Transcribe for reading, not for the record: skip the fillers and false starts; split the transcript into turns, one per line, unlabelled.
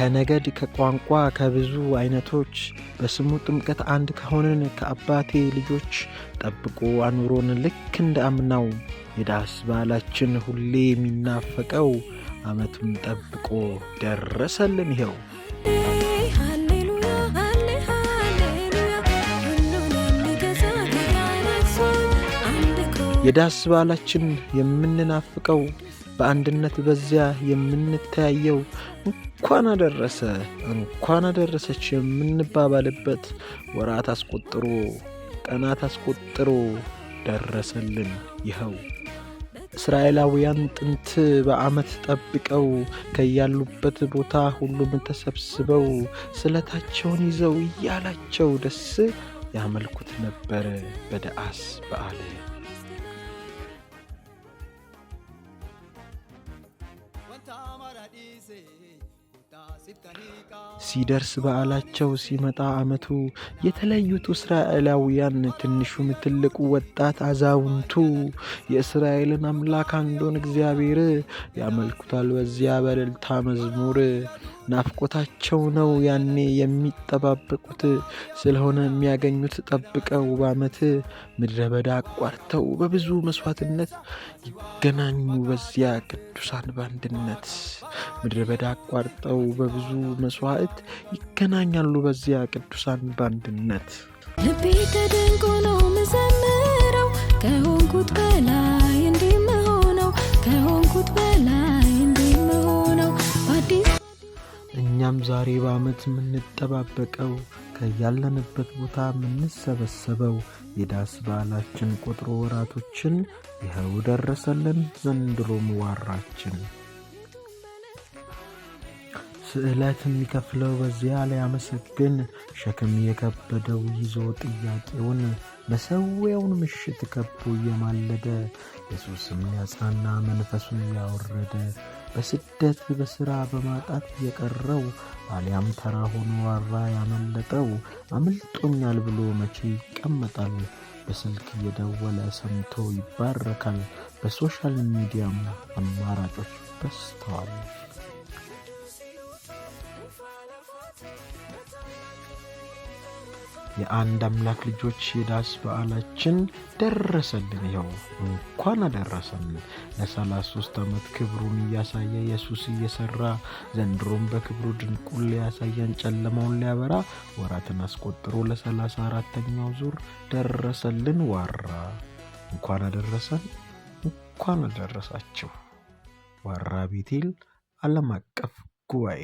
ከነገድ ከቋንቋ ከብዙ አይነቶች በስሙ ጥምቀት አንድ ከሆነን ከአባቴ ልጆች ጠብቆ አኑሮን ልክ እንደ አምናው የዳስ በዓላችን ሁሌ የሚናፈቀው ዓመቱን ጠብቆ ደረሰልን ይኸው። የዳስ በዓላችን የምንናፍቀው በአንድነት በዚያ የምንተያየው እንኳን አደረሰ እንኳን አደረሰች የምንባባልበት ወራት አስቆጥሮ ቀናት አስቆጥሮ ደረሰልን ይኸው። እስራኤላውያን ጥንት በዓመት ጠብቀው ከያሉበት ቦታ ሁሉም ተሰብስበው ስለታቸውን ይዘው እያላቸው ደስ ያመልኩት ነበር በዳስ በዓል። ሲደርስ በዓላቸው ሲመጣ ዓመቱ የተለዩት እስራኤላውያን ትንሹም ትልቁ ወጣት አዛውንቱ የእስራኤልን አምላክ አንዱን እግዚአብሔር ያመልኩታል በዚያ በእልልታ መዝሙር። ናፍቆታቸው ነው ያኔ የሚጠባበቁት ስለሆነ የሚያገኙት ጠብቀው በዓመት ምድረ በዳ አቋርተው በብዙ መስዋዕትነት ይገናኙ በዚያ ቅዱሳን በአንድነት። ምድረ በዳ አቋርጠው በብዙ መስዋዕት ይገናኛሉ በዚያ ቅዱሳን በአንድነት።
ልቤ ተደንቆ ነው መዘምረው ከሆንኩት በላይ እንደምሆነው ከሆንኩት በላይ እንደምሆነው አዲስ።
እኛም ዛሬ በዓመት የምንጠባበቀው ከያለንበት ቦታ የምንሰበሰበው የዳስ በዓላችን ቆጥሮ ወራቶችን ይኸው ደረሰልን ዘንድሮም ዋራችን። ስዕለት የሚከፍለው በዚያ ላይ አመሰግን ሸክም የከበደው ይዞ ጥያቄውን መሠዊያውን ምሽት ከቦ እየማለደ ኢየሱስም ያጽናና መንፈሱን ያወረደ በስደት በሥራ በማጣት የቀረው አሊያም ተራ ሆኖ ዋራ ያመለጠው አምልጦኛል ብሎ መቼ ይቀመጣል? በስልክ እየደወለ ሰምቶ ይባረካል። በሶሻል ሚዲያም አማራጮች በዝተዋል። የአንድ አምላክ ልጆች የዳስ በዓላችን ደረሰልን ይኸው እንኳን አደረሰን። ለ33 ዓመት ክብሩን እያሳየ ኢየሱስ እየሰራ ዘንድሮም በክብሩ ድንቁን ሊያሳየን ጨለማውን ሊያበራ ወራትን አስቆጥሮ ለ34ኛው ዙር ደረሰልን ዋራ። እንኳን አደረሰን እንኳን አደረሳችሁ። ዋራ ቤቴል ዓለም አቀፍ ጉባኤ